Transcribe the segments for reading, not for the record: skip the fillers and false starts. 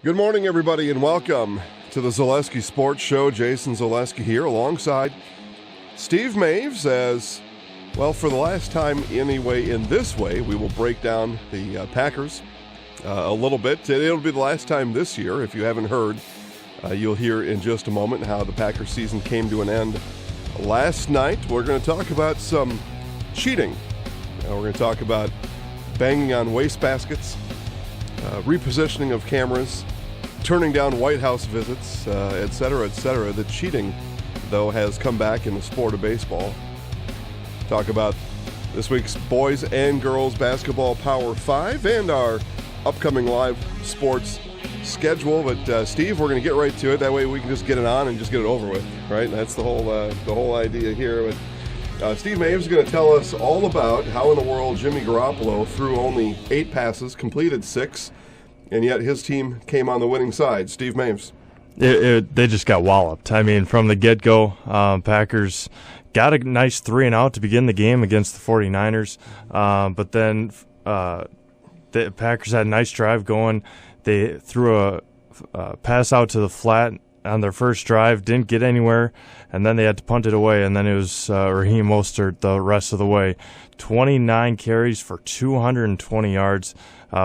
Good morning, everybody, and welcome to the Zaleski Sports Show. Jason Zaleski here alongside Steve Maves as, well, for the last time anyway, in this way, we will break down the Packers a little bit. It'll be the last time this year. If you haven't heard, you'll hear in just a moment how the Packers season came to an end last night. We're going to talk about some cheating. We're going to talk about banging on wastebaskets, repositioning of cameras, turning down White House visits, et cetera, et cetera. The cheating, though, has come back in the sport of baseball. Talk about this week's boys and girls basketball Power 5 and our upcoming live sports schedule. But, Steve, we're going to get right to it. That way we can just get it on and just get it over with, right? That's the whole idea here. But Steve Maves is going to tell us all about how in the world Jimmy Garoppolo threw only 8 passes, completed 6, and yet his team came on the winning side. Steve Maves. They just got walloped. I mean, from the get-go, Packers got a nice 3-and-out to begin the game against the 49ers. But then the Packers had a nice drive going. They threw a pass out to the flat on their first drive, didn't get anywhere, and then they had to punt it away, and then it was Raheem Mostert the rest of the way. 29 carries for 220 yards,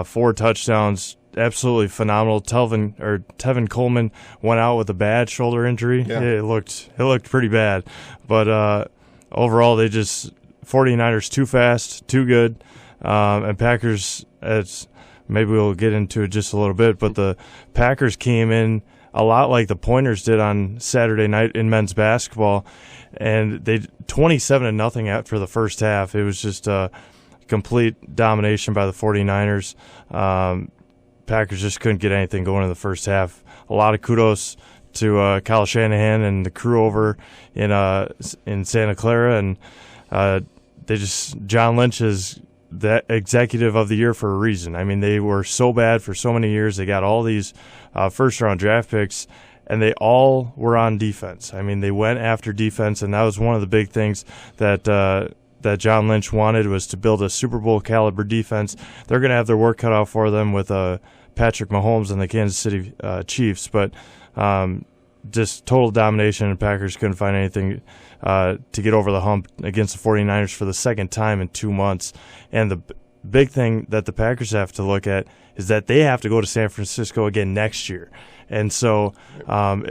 4 touchdowns. Absolutely phenomenal. Tevin Coleman went out with a bad shoulder injury. Yeah. It looked pretty bad. But overall, 49ers too fast, too good. And Packers, maybe we'll get into it just a little bit, but the Packers came in a lot like the Pointers did on Saturday night in men's basketball, and they 27-0 after the first half. It was just a complete domination by the 49ers. Packers just couldn't get anything going in the first half. A lot of kudos to Kyle Shanahan and the crew over in Santa Clara, and John Lynch is the executive of the year for a reason. I mean, they were so bad for so many years. They got all these first-round draft picks, and they all were on defense. I mean, they went after defense, and that was one of the big things that John Lynch wanted, was to build a Super Bowl caliber defense. They're going to have their work cut out for them with Patrick Mahomes and the Kansas City Chiefs, but just total domination, and Packers couldn't find anything to get over the hump against the 49ers for the second time in 2 months. And the big thing that the Packers have to look at is that they have to go to San Francisco again next year. And so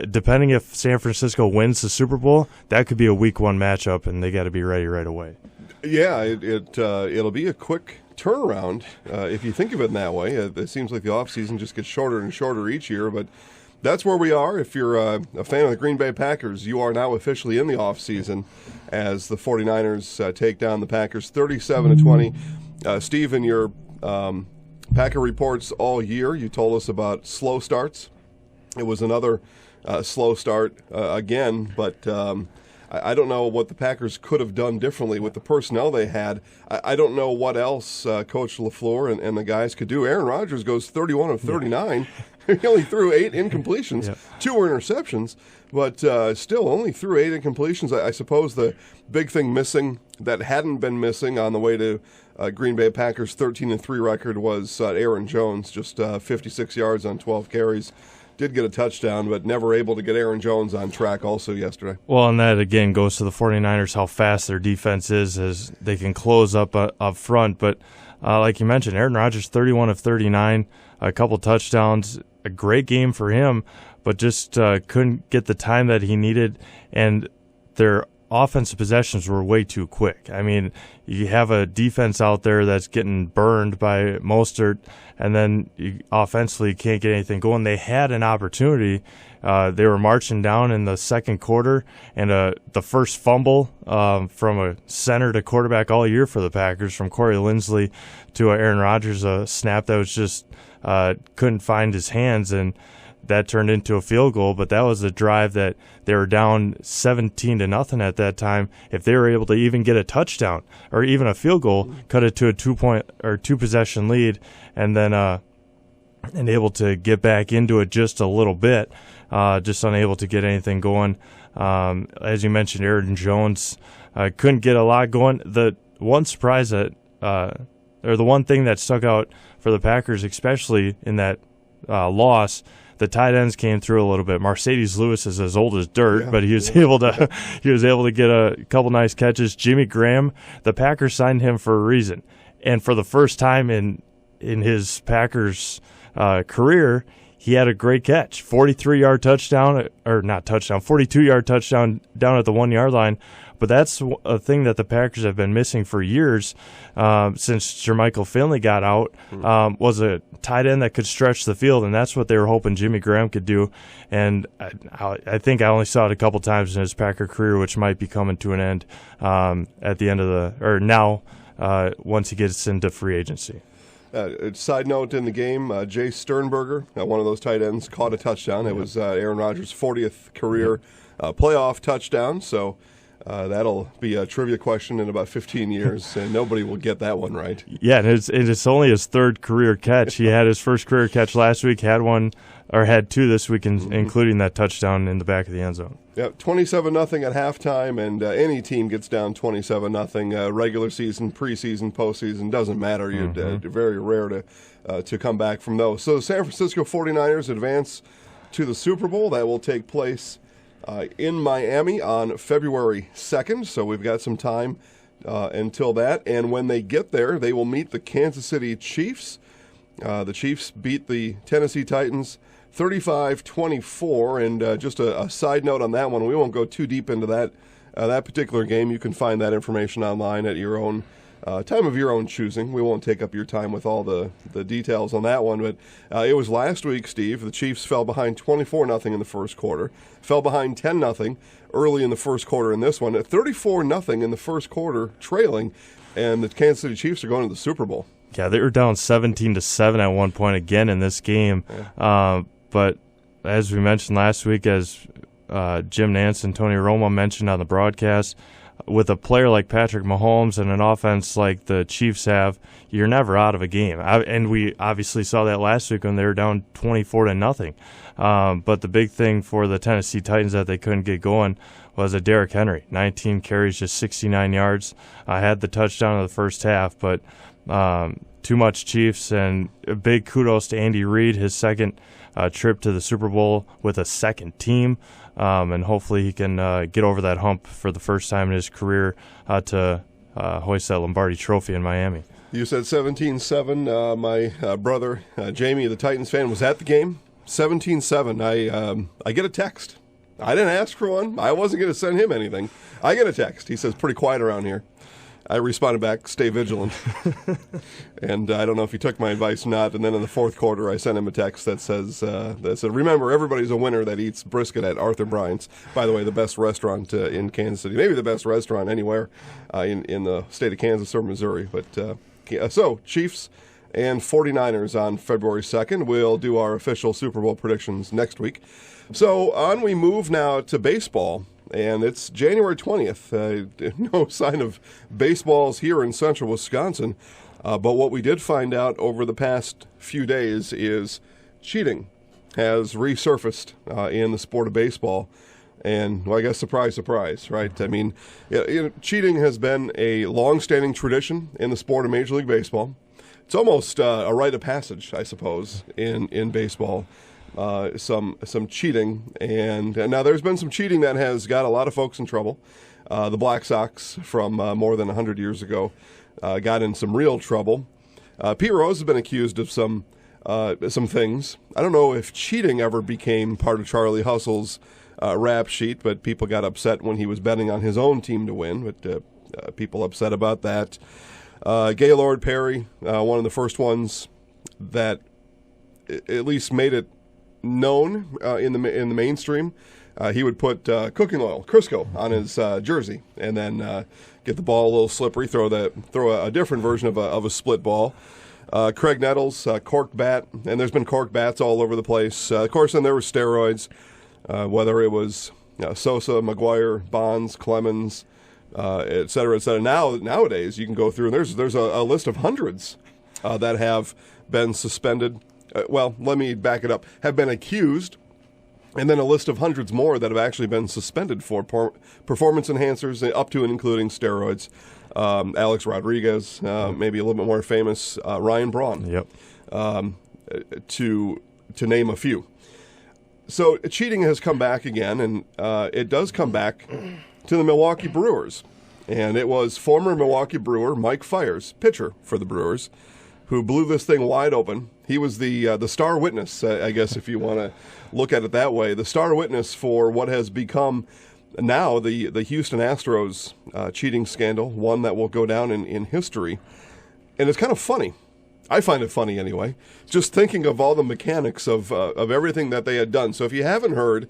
depending if San Francisco wins the Super Bowl, that could be a week 1 matchup, and they got to be ready right away. Yeah, it'll be a quick turnaround if you think of it in that way. It seems like the offseason just gets shorter and shorter each year, but that's where we are. If you're a fan of the Green Bay Packers, you are now officially in the offseason as the 49ers take down the Packers 37-20. Steve, in your Packer reports all year, you told us about slow starts. It was another slow start again, but I don't know what the Packers could have done differently with the personnel they had. I don't know what else Coach LaFleur and the guys could do. Aaron Rodgers goes 31 of 39. He only threw 8 incompletions. 2 were interceptions, but still only threw 8 incompletions. I suppose the big thing missing that hadn't been missing on the way to Green Bay Packers 13-3 record was Aaron Jones, just 56 yards on 12 carries. Did get a touchdown, but never able to get Aaron Jones on track also yesterday. Well, and that, again, goes to the 49ers, how fast their defense is as they can close up front. But like you mentioned, Aaron Rodgers, 31 of 39, a couple touchdowns, a great game for him, but just couldn't get the time that he needed, and their offensive possessions were way too quick. I mean, you have a defense out there that's getting burned by Mostert, and then you offensively can't get anything going. They had an opportunity. They were marching down in the second quarter, and the first fumble from a center to quarterback all year for the Packers, from Corey Linsley to Aaron Rodgers, a snap that was just couldn't find his hands, and that turned into a field goal. But that was a drive that they were down 17-0 at that time. If they were able to even get a touchdown or even a field goal, cut it to a 2-point or 2-possession lead, and then and able to get back into it just a little bit, just unable to get anything going. As you mentioned, Aaron Jones couldn't get a lot going. The one surprise that, or the one thing that stuck out for the Packers, especially in that loss, the tight ends came through a little bit. Mercedes Lewis is as old as dirt, but he was able to get a couple nice catches. Jimmy Graham, the Packers signed him for a reason, and for the first time in his Packers career, he had a great catch. 42-yard touchdown down at the 1-yard line. But that's a thing that the Packers have been missing for years since Jermichael Finley got out, was a tight end that could stretch the field, and that's what they were hoping Jimmy Graham could do. And I think I only saw it a couple times in his Packer career, which might be coming to an end at the end of once he gets into free agency. Side note in the game, Jay Sternberger, one of those tight ends, caught a touchdown. It was Aaron Rodgers' 40th career playoff touchdown, so that'll be a trivia question in about 15 years, and nobody will get that one right. Yeah, and it's only his third career catch. He had his first career catch last week, had two this week, including that touchdown in the back of the end zone. Yeah, 27-0 at halftime, and any team gets down 27-0. Regular season, preseason, postseason, doesn't matter. You're very rare to come back from those. So the San Francisco 49ers advance to the Super Bowl. That will take place in Miami on February 2nd, so we've got some time until that. And when they get there, they will meet the Kansas City Chiefs. The Chiefs beat the Tennessee Titans 35-24, and just a side note on that one, we won't go too deep into that particular game. You can find that information online at your own time of your own choosing. We won't take up your time with all the details on that one, but it was last week, Steve. The Chiefs fell behind 24-0 in the first quarter, fell behind 10-0 early in the first quarter in this one, at 34-0 in the first quarter, trailing, and the Kansas City Chiefs are going to the Super Bowl. Yeah, they were down 17-7 at one point again in this game. Yeah. But as we mentioned last week, as Jim Nantz and Tony Romo mentioned on the broadcast, with a player like Patrick Mahomes and an offense like the Chiefs have, you're never out of a game. And we obviously saw that last week when they were down 24-0. But the big thing for the Tennessee Titans that they couldn't get going was a Derrick Henry, 19 carries, just 69 yards. Had the touchdown in the first half, but too much Chiefs. And a big kudos to Andy Reid, his second trip to the Super Bowl with a second team. And hopefully he can get over that hump for the first time in his career to hoist that Lombardi Trophy in Miami. You said 17-7. My brother, Jamie, the Titans fan, was at the game. 17-7. I get a text. I didn't ask for one. I wasn't going to send him anything. I get a text. He says, pretty quiet around here. I responded back, stay vigilant. And I don't know if he took my advice or not. And then in the fourth quarter, I sent him a text that said, remember, everybody's a winner that eats brisket at Arthur Bryant's. By the way, the best restaurant in Kansas City. Maybe the best restaurant anywhere in the state of Kansas or Missouri. But so, Chiefs and 49ers on February 2nd. We'll do our official Super Bowl predictions next week. So on we move now to baseball. And it's January 20th. No sign of baseballs here in central Wisconsin. But what we did find out over the past few days is cheating has resurfaced in the sport of baseball. And, well, I guess surprise, surprise, right? I mean, cheating has been a long-standing tradition in the sport of Major League Baseball. It's almost a rite of passage, I suppose, in baseball. Some cheating, and now there's been some cheating that has got a lot of folks in trouble. The Black Sox from more than 100 years ago got in some real trouble. Pete Rose has been accused of some things. I don't know if cheating ever became part of Charlie Hustle's rap sheet, but people got upset when he was betting on his own team to win. But people upset about that. Gaylord Perry, one of the first ones that at least made it known in the mainstream. He would put cooking oil, Crisco, on his jersey, and then get the ball a little slippery. Throw a different version of a split ball. Craig Nettles, corked bat, and there's been corked bats all over the place. Of course, then there were steroids, whether it was Sosa, McGuire, Bonds, Clemens, et cetera, et cetera. Nowadays, you can go through, and there's a list of hundreds that have been suspended. Well, let me back it up, have been accused, and then a list of hundreds more that have actually been suspended for performance enhancers, up to and including steroids. Alex Rodriguez, maybe a little bit more famous, Ryan Braun. Yep. To to name a few. So cheating has come back again, and it does come back to the Milwaukee Brewers. And it was former Milwaukee Brewer Mike Fiers, pitcher for the Brewers, who blew this thing wide open. He was the star witness, I guess, if you want to look at it that way, the star witness for what has become now the Houston Astros cheating scandal, one that will go down in history. And it's kind of funny. I find it funny anyway, just thinking of all the mechanics of everything that they had done. So if you haven't heard,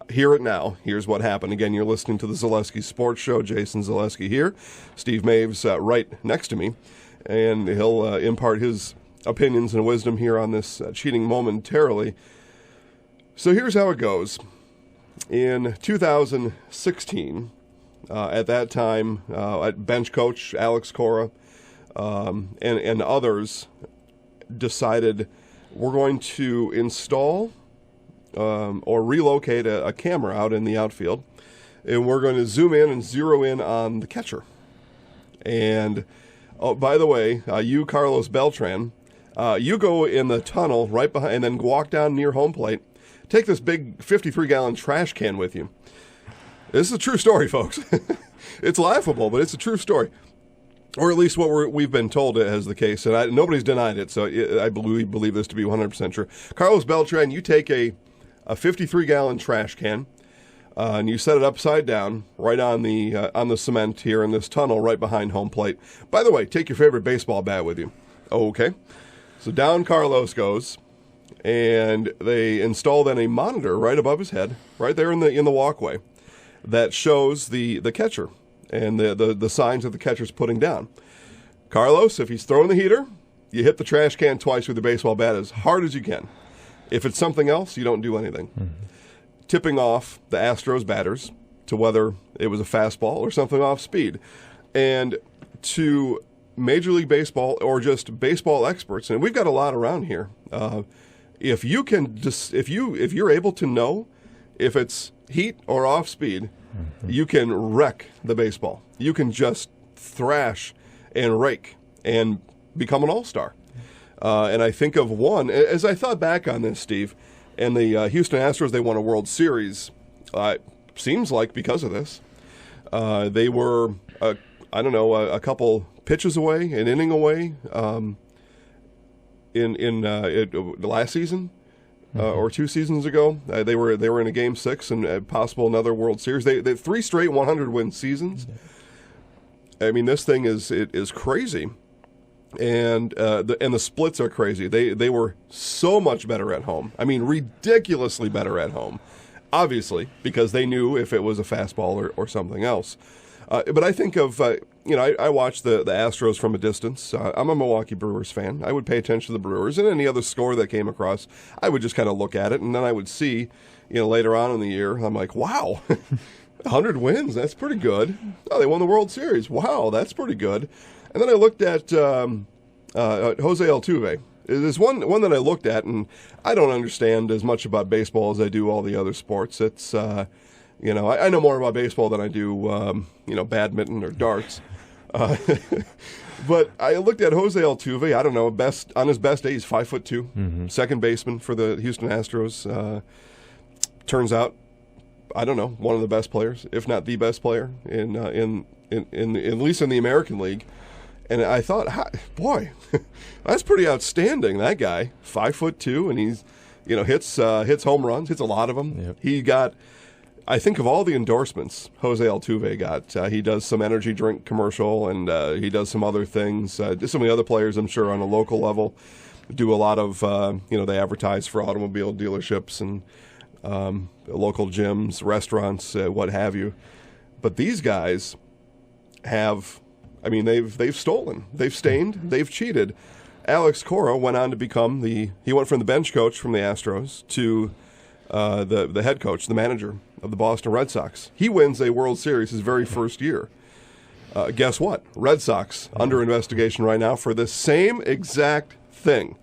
hear it now. Here's what happened. Again, you're listening to the Zaleski Sports Show. Jason Zaleski here. Steve Maves right next to me. And he'll impart his opinions and wisdom here on this cheating momentarily. So here's how it goes. In 2016, at that time, bench coach Alex Cora and others decided we're going to install or relocate a camera out in the outfield, and we're going to zoom in and zero in on the catcher. And oh, by the way, you, Carlos Beltran, you go in the tunnel right behind and then walk down near home plate. Take this big 53-gallon trash can with you. This is a true story, folks. It's laughable, but it's a true story. Or at least what we've been told as the case, and nobody's denied it, so I believe this to be 100% true. Carlos Beltran, you take a 53-gallon trash can, and you set it upside down right on the cement here in this tunnel right behind home plate. By the way, take your favorite baseball bat with you. Okay. So down Carlos goes, and they install then a monitor right above his head, right there in the walkway, that shows the catcher and the signs that the catcher's putting down. Carlos, if he's throwing the heater, you hit the trash can twice with the baseball bat as hard as you can. If it's something else, you don't do anything. Mm-hmm. Tipping off the Astros batters to whether it was a fastball or something off speed. And to Major League Baseball or just baseball experts, and we've got a lot around here, if you're able to know if it's heat or off speed, mm-hmm. you can wreck the baseball. You can just thrash and rake and become an all-star. And I think of one, as I thought back on this, Steve, and the Houston Astros, they won a World Series, seems like because of this. They were, a couple pitches away, an inning away in last season or 2 seasons ago. They were in a Game 6 and possible another World Series. They 3 straight 100-win seasons. I mean, this thing is crazy. And the splits are crazy. They were so much better at home. I mean, ridiculously better at home. Obviously, because they knew if it was a fastball or something else. But I think of, I watch the Astros from a distance. I'm a Milwaukee Brewers fan. I would pay attention to the Brewers, and any other score that came across, I would just kind of look at it, and then I would see, later on in the year, I'm like, wow, 100 wins, that's pretty good. Oh, they won the World Series. Wow, that's pretty good. And then I looked at Jose Altuve. There's one that I looked at, and I don't understand as much about baseball as I do all the other sports. It's, I know more about baseball than I do, badminton or darts. But I looked at Jose Altuve. I don't know, on his best day, he's 5'2", mm-hmm. second baseman for the Houston Astros. Turns out, I don't know, one of the best players, if not the best player in at least in the American League. And I thought, boy, that's pretty outstanding. That guy, 5'2", and he's, hits home runs, hits a lot of them. Yep. He got, I think of all the endorsements Jose Altuve got, he does some energy drink commercial, and he does some other things. Some of the other players, I'm sure, on a local level, do a lot of, they advertise for automobile dealerships and local gyms, restaurants, what have you. But these guys have, they've stolen, they've stained, they've cheated. Alex Cora went on to become he went from the bench coach from the Astros to the head coach, the manager of the Boston Red Sox. He wins a World Series his very first year. Guess what? Red Sox under investigation right now for the same exact thing.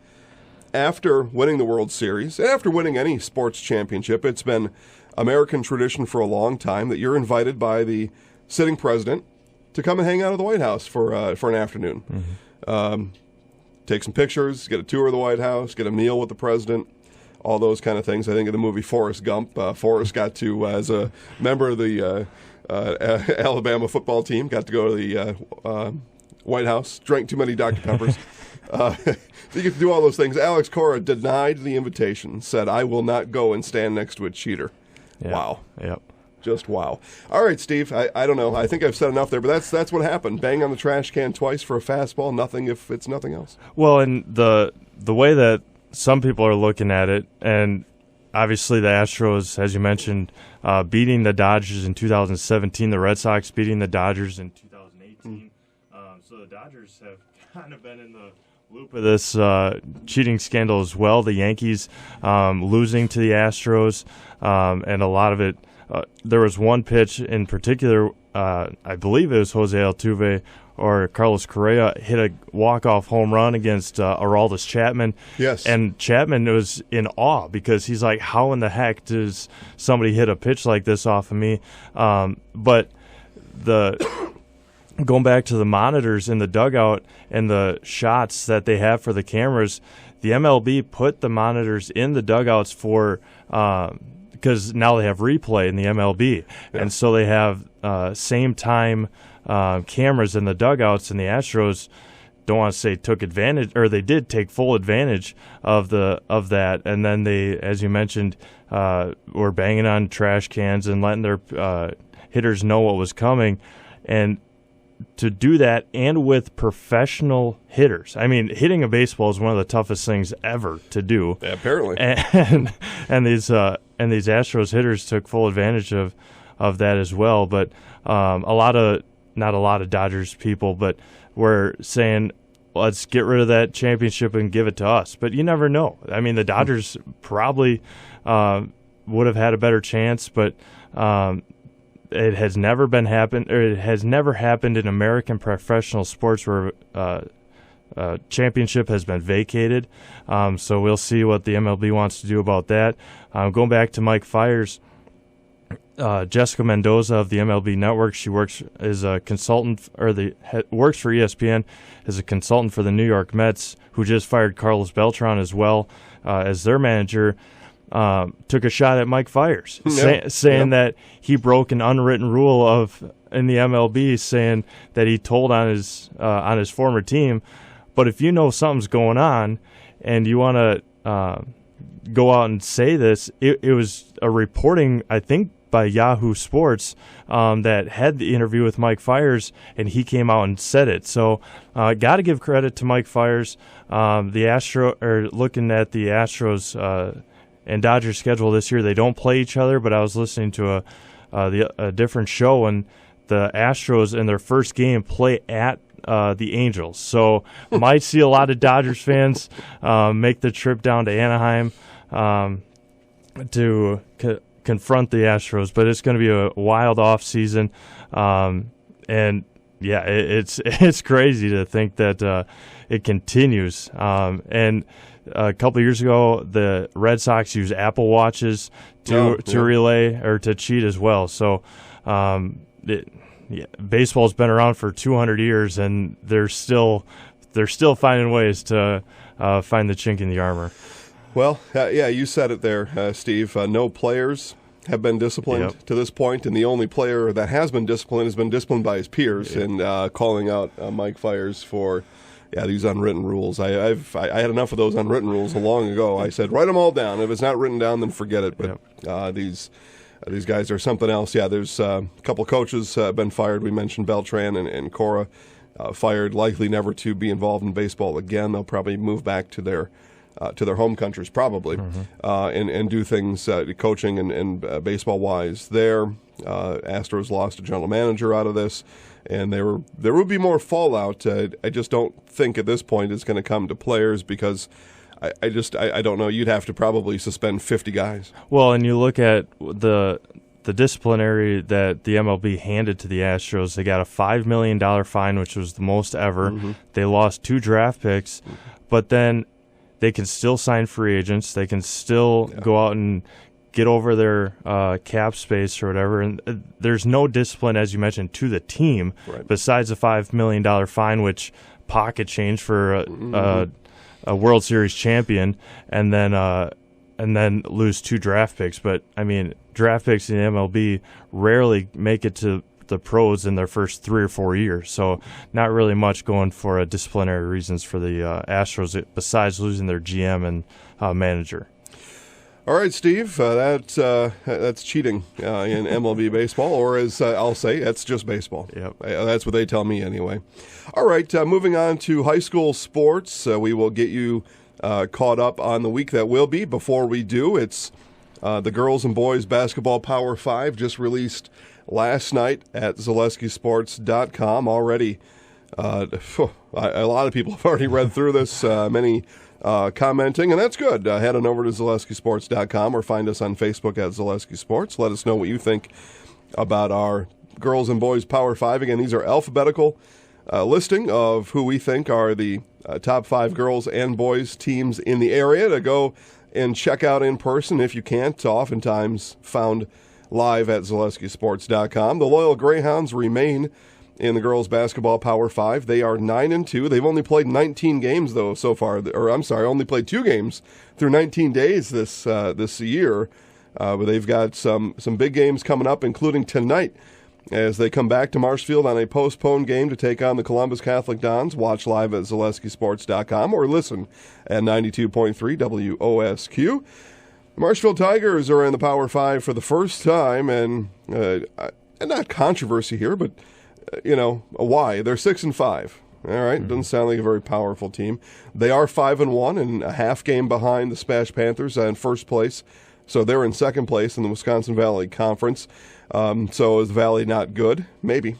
After winning the World Series, and after winning any sports championship, it's been American tradition for a long time that you're invited by the sitting president to come and hang out at the White House for an afternoon. Mm-hmm. Take some pictures, get a tour of the White House, get a meal with the president, all those kind of things. I think of the movie Forrest Gump. Forrest got to, as a member of the Alabama football team, got to go to the White House, drank too many Dr. Peppers. So you get to do all those things. Alex Cora denied the invitation, said, "I will not go and stand next to a cheater." Yeah. Wow. Yep. Just wow. All right, Steve, I don't know. I think I've said enough there, but that's what happened. Bang on the trash can twice for a fastball, nothing if it's nothing else. Well, and the way that some people are looking at it, and obviously the Astros, as you mentioned, beating the Dodgers in 2017, the Red Sox beating the Dodgers in 2018. So the Dodgers have kind of been in the loop of this cheating scandal as well. The Yankees losing to the Astros, and a lot of it. There was one pitch in particular, I believe it was Jose Altuve or Carlos Correa, hit a walk-off home run against Aroldis Chapman. Yes. And Chapman was in awe because he's like, how in the heck does somebody hit a pitch like this off of me? But going back to the monitors in the dugout and the shots that they have for the cameras, the MLB put the monitors in the dugouts for because now they have replay in the MLB. Yeah. And so they have same time cameras in the dugouts, and the Astros don't want to say took advantage, or they did take full advantage of that. And then they, as you mentioned, were banging on trash cans and letting their hitters know what was coming. And to do that, and with professional hitters. I mean, hitting a baseball is one of the toughest things ever to do. Yeah, apparently. And these Astros hitters took full advantage of that as well. But not a lot of Dodgers people, but were saying, let's get rid of that championship and give it to us. But you never know. I mean, the Dodgers probably would have had a better chance, but it has never happened in American professional sports where championship has been vacated. So we'll see what the MLB wants to do about that. Going back to Mike Fiers, Jessica Mendoza of the MLB Network, she works as a consultant, works for ESPN as a consultant for the New York Mets, who just fired Carlos Beltran as well as their manager. Took a shot at Mike Fiers, saying that he broke an unwritten rule in the MLB, saying that he told on his former team. But if you know something's going on and you want to go out and say this, it was a reporting, I think, by Yahoo Sports that had the interview with Mike Fiers, and he came out and said it. So got to give credit to Mike Fiers. Looking at the Astros and Dodgers schedule this year, they don't play each other, but I was listening to a different show, and the Astros in their first game play at the Angels. So might see a lot of Dodgers fans make the trip down to Anaheim to confront the Astros, but it's going to be a wild off season. And yeah, it's crazy to think that it continues. And a couple of years ago, the Red Sox used Apple Watches to relay or to cheat as well. So, baseball's been around for 200 years, and they're still finding ways to find the chink in the armor. Well, you said it there, Steve. No players have been disciplined to this point, and the only player that has been disciplined by his peers, and calling out Mike Fiers for these unwritten rules. I had enough of those unwritten rules long ago. I said, write them all down. If it's not written down, then forget it. But these guys are something else. Yeah, there's a couple coaches been fired. We mentioned Beltran and Cora fired, likely never to be involved in baseball again. They'll probably move back to their home countries, probably, and do things coaching and baseball-wise there. Astros lost a general manager out of this, and there would be more fallout. I just don't think at this point it's going to come to players, because I don't know. You'd have to probably suspend 50 guys. Well, and you look at the disciplinary that the MLB handed to the Astros. They got a $5 million fine, which was the most ever. They lost 2 draft picks, but then they can still sign free agents. They can still go out and get over their cap space or whatever. And there's no discipline, as you mentioned, to the team besides a $5 million fine, which pocket change for a World Series champion. And then and then lose 2 draft picks. But, I mean, draft picks in the MLB rarely make it to the pros in their first 3 or 4 years. So not really much going for disciplinary reasons for the Astros besides losing their GM and manager. All right, Steve, that's cheating in MLB baseball, or as I'll say, that's just baseball. Yep. That's what they tell me anyway. All right, moving on to high school sports. We will get you caught up on the week that will be. Before we do, it's the girls and boys basketball Power 5 just released last night at ZaleskiSports.com. Already, a lot of people have already read through this, many commenting, and that's good. Head on over to ZaleskiSports.com or find us on Facebook at Zaleski Sports. Let us know what you think about our girls and boys Power 5. Again, these are alphabetical listing of who we think are the top 5 girls and boys teams in the area to go and check out in person if you can't. Oftentimes found live at ZaleskiSports.com. The Loyal Greyhounds remain in the girls basketball Power 5. They are 9-2. They've only played 19 games though so far, or I'm sorry, only played 2 games through 19 days this year. But they've got some big games coming up, including tonight as they come back to Marshfield on a postponed game to take on the Columbus Catholic Dons. Watch live at ZaleskiSports.com or listen at 92.3 WOSQ. The Marshfield Tigers are in the Power 5 for the first time, and not controversy here, but why? They're 6-5. All right, doesn't sound like a very powerful team. They are 5-1 and a half game behind the Smash Panthers in first place. So they're in second place in the Wisconsin Valley Conference. So is the Valley not good? Maybe.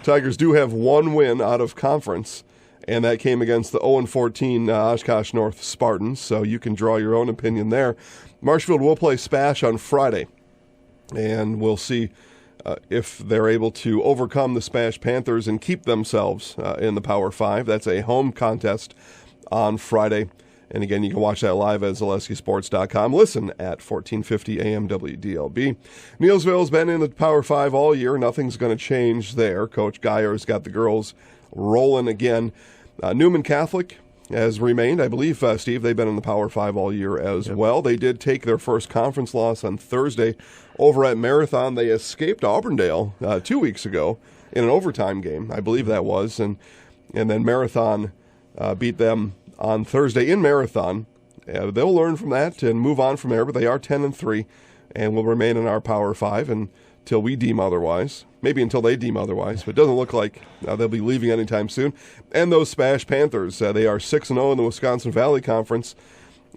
Tigers do have 1 win out of conference, and that came against the 0-14 Oshkosh North Spartans. So you can draw your own opinion there. Marshfield will play Spash on Friday, and we'll see if they're able to overcome the Smash Panthers and keep themselves in the Power 5. That's a home contest on Friday. And again, you can watch that live at ZaleskiSports.com. Listen at 1450 AM WDLB. Neilsville's been in the Power 5 all year. Nothing's going to change there. Coach Geyer's got the girls rolling again. Newman Catholic has remained. I believe, Steve, they've been in the Power 5 all year as well. They did take their first conference loss on Thursday over at Marathon. They escaped Auburndale 2 weeks ago in an overtime game, I believe that was. And then Marathon beat them on Thursday in Marathon. They'll learn from that and move on from there, but they are 10-3 and will remain in our Power 5 until we deem otherwise. Maybe until they deem otherwise, but it doesn't look like they'll be leaving anytime soon. And those Smash Panthers, they are 6-0 in the Wisconsin Valley Conference,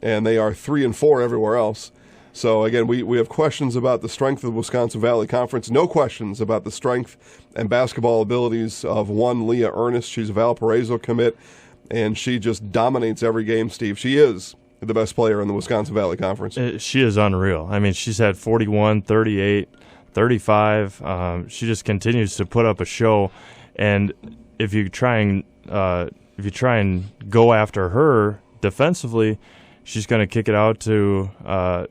and they are 3-4 everywhere else. So again, we have questions about the strength of the Wisconsin Valley Conference. No questions about the strength and basketball abilities of one Leah Ernest. She's a Valparaiso commit, and she just dominates every game, Steve. She is the best player in the Wisconsin Valley Conference. She is unreal. I mean, she's had 41, 38, 35. She just continues to put up a show, and if you try and go after her defensively, she's going to kick it out to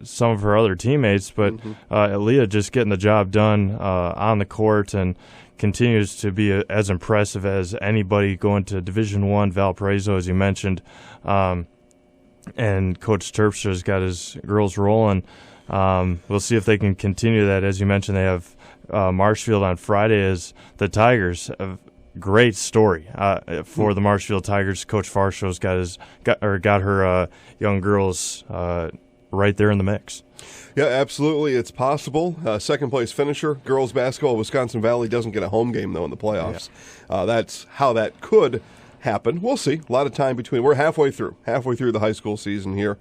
some of her other teammates. But Leah just getting the job done on the court and continues to be as impressive as anybody going to Division I, Valparaiso, as you mentioned. And Coach Terpstra's got his girls rolling. We'll see if they can continue that. As you mentioned, they have Marshfield on Friday as the Tigers. A great story for the Marshfield Tigers. Coach Farshaw's got her young girls right there in the mix. Yeah, absolutely. It's possible. Second place finisher, girls basketball. Wisconsin Valley doesn't get a home game, though, in the playoffs. Yeah. That's how that could happen. We'll see. A lot of time between. We're halfway through the high school season here.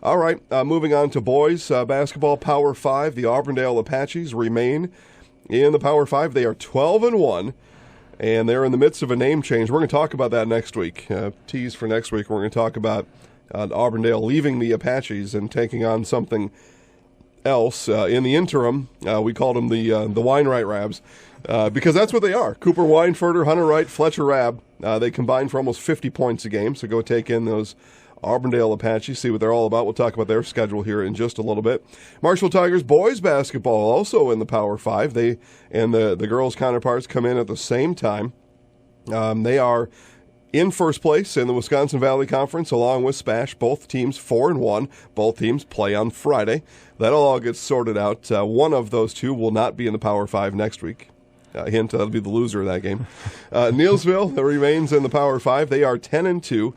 All right, moving on to boys basketball Power 5. The Auburndale Apaches remain in the Power 5. They are 12-1, and they're in the midst of a name change. We're going to talk about that next week. Tease for next week. We're going to talk about Auburndale leaving the Apaches and taking on something else. In the interim, we called them the Weinreit Rabs because that's what they are. Cooper Weinfurter, Hunter Wright, Fletcher Rab. They combine for almost 50 points a game, so go take in those Auburndale Apaches, see what they're all about. We'll talk about their schedule here in just a little bit. Marshall Tigers boys basketball also in the Power 5. They and the girls' counterparts come in at the same time. They are in first place in the Wisconsin Valley Conference, along with Spash. Both teams 4-1. Both teams play on Friday. That'll all get sorted out. One of those two will not be in the Power 5 next week. Hint, that'll be the loser of that game. Neillsville remains in the Power 5. They are 10-2.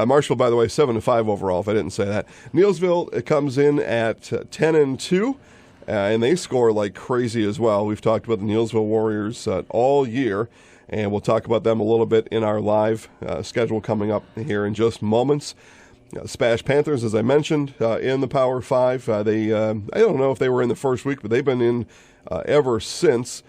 Marshall, by the way, 7-5 overall, if I didn't say that. Neillsville comes in at 10-2, and they score like crazy as well. We've talked about the Neillsville Warriors all year, and we'll talk about them a little bit in our live schedule coming up here in just moments. Spash Panthers, as I mentioned, in the Power 5. I don't know if they were in the first week, but they've been in ever since.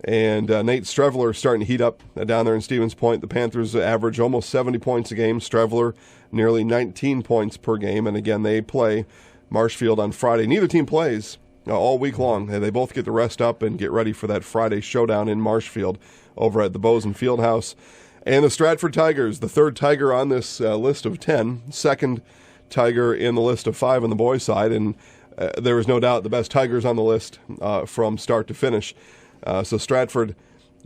And Nate Strevler starting to heat up down there in Stevens Point. The Panthers average almost 70 points a game. Strevler nearly 19 points per game. And again, they play Marshfield on Friday. Neither team plays all week long. They both get to rest up and get ready for that Friday showdown in Marshfield over at the Bozen Fieldhouse. And the Stratford Tigers, the third Tiger on this list of 10, second Tiger in the list of 5 on the boys' side. And there is no doubt the best Tigers on the list from start to finish. So Stratford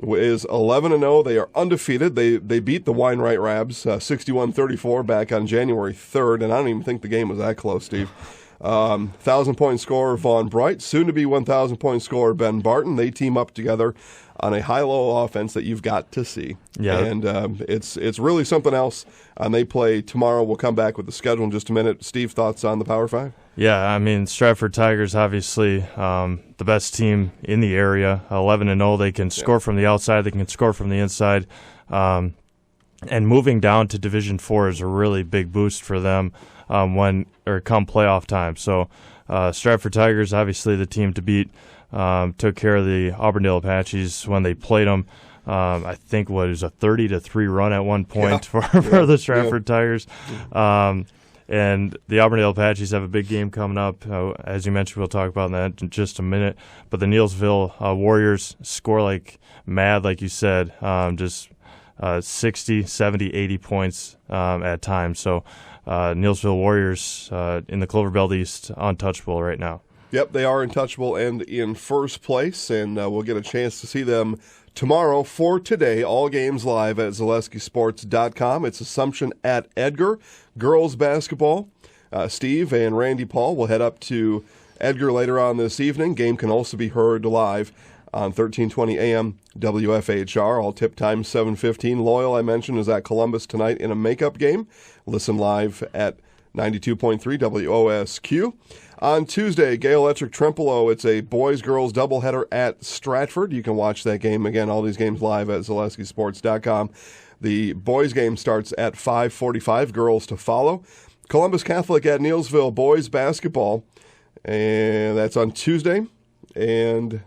is 11-0. They are undefeated. They beat the Weinreich Rabs 61-34 back on January 3rd, and I don't even think the game was that close, Steve. 1,000-point scorer Vaughn Bright, soon-to-be 1,000-point scorer Ben Barton. They team up together on a high-low offense that you've got to see. Yeah. And it's really something else. And they play tomorrow. We'll come back with the schedule in just a minute. Steve, thoughts on the Power 5? Yeah, I mean, Stratford Tigers, obviously the best team in the area, 11-0. They can score from the outside. They can score from the inside. And moving down to Division 4 is a really big boost for them come playoff time. So Stratford Tigers, obviously the team to beat, took care of the Auburndale Apaches when they played them. I think it was a 30-3 run at one point for the Stratford Tigers. And the Auburndale Apaches have a big game coming up. As you mentioned, we'll talk about that in just a minute. But the Neillsville Warriors score like mad, like you said, just 60, 70, 80 points at times. So Neillsville Warriors in the Clover Belt East, untouchable right now. Yep, they are untouchable and in first place, and we'll get a chance to see them tomorrow for today. All games live at ZaleskiSports.com. It's Assumption at Edgar. Girls basketball. Steve and Randy Paul will head up to Edgar later on this evening. Game can also be heard live on 1320 AM WFHR. All tip time 7:15. Loyal, I mentioned, is at Columbus tonight in a makeup game. Listen live at 92.3 WOSQ. On Tuesday, Gale Electric Trempealeau. It's a boys-girls doubleheader at Stratford. You can watch that game. Again, all these games live at ZaleskiSports.com. The boys' game starts at 5:45. Girls to follow. Columbus Catholic at Neillsville. Boys basketball. And that's on Tuesday. And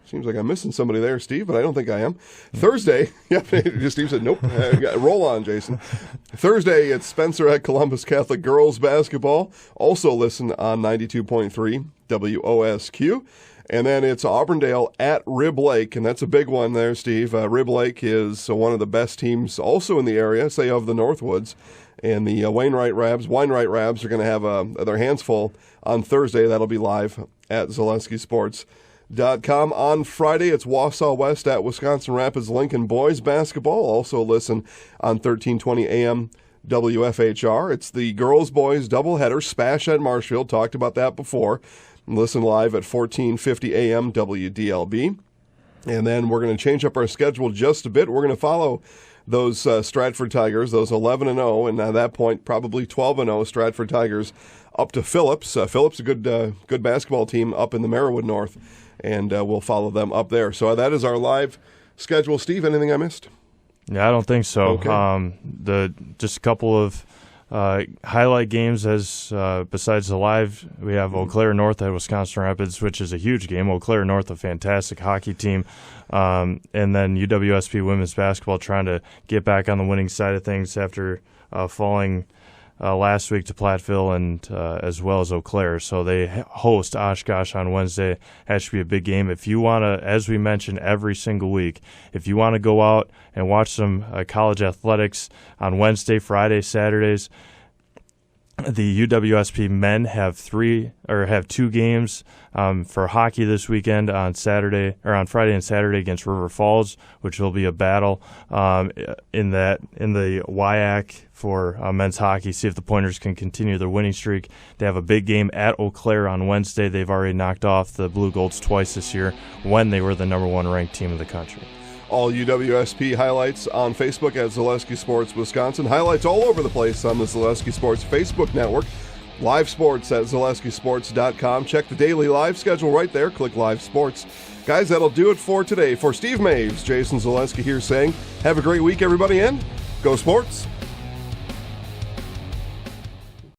seems like I'm missing somebody there, Steve, but I don't think I am. Thursday, Steve said, nope. Roll on, Jason. Thursday, it's Spencer at Columbus Catholic girls basketball. Also listen on 92.3 WOSQ. And then it's Auburndale at Rib Lake, and that's a big one there, Steve. Rib Lake is one of the best teams also in the area, say of the Northwoods. And the Weinreich Rabs are going to have their hands full on Thursday. That'll be live at ZaleskiSports.com. On Friday, it's Wausau West at Wisconsin Rapids Lincoln boys basketball. Also listen on 1320 AM WFHR. It's the girls-boys doubleheader, Spash at Marshfield. Talked about that before. Listen live at 1450 AM WDLB. And then we're going to change up our schedule just a bit. We're going to follow those Stratford Tigers, those 11-0, and at that point probably 12-0 Stratford Tigers up to Phillips. Phillips, a good basketball team up in the Merriwood North, and we'll follow them up there. So that is our live schedule. Steve, anything I missed? Yeah, I don't think so. Okay. Just a couple of highlight games besides the live, we have Eau Claire North at Wisconsin Rapids, which is a huge game. Eau Claire North, a fantastic hockey team. And then UWSP women's basketball trying to get back on the winning side of things after falling last week to Platteville and as well as Eau Claire. So they host Oshkosh on Wednesday. That should be a big game. If you want to, as we mention every single week, if you want to go out and watch some college athletics on Wednesday, Friday, Saturdays, The UWSP men have two games for hockey this weekend on Friday and Saturday against River Falls, which will be a battle in the WIAC for men's hockey. See if the Pointers can continue their winning streak. They have a big game at Eau Claire on Wednesday. They've already knocked off the Blue Golds twice this year when they were the number 1 ranked team in the country. All UWSP highlights on Facebook at Zaleski Sports Wisconsin. Highlights all over the place on the Zaleski Sports Facebook network. Live sports at ZaleskiSports.com. Check the daily live schedule right there. Click Live Sports. Guys, that'll do it for today. For Steve Maves, Jason Zaleski here saying, have a great week, everybody, and go Sports.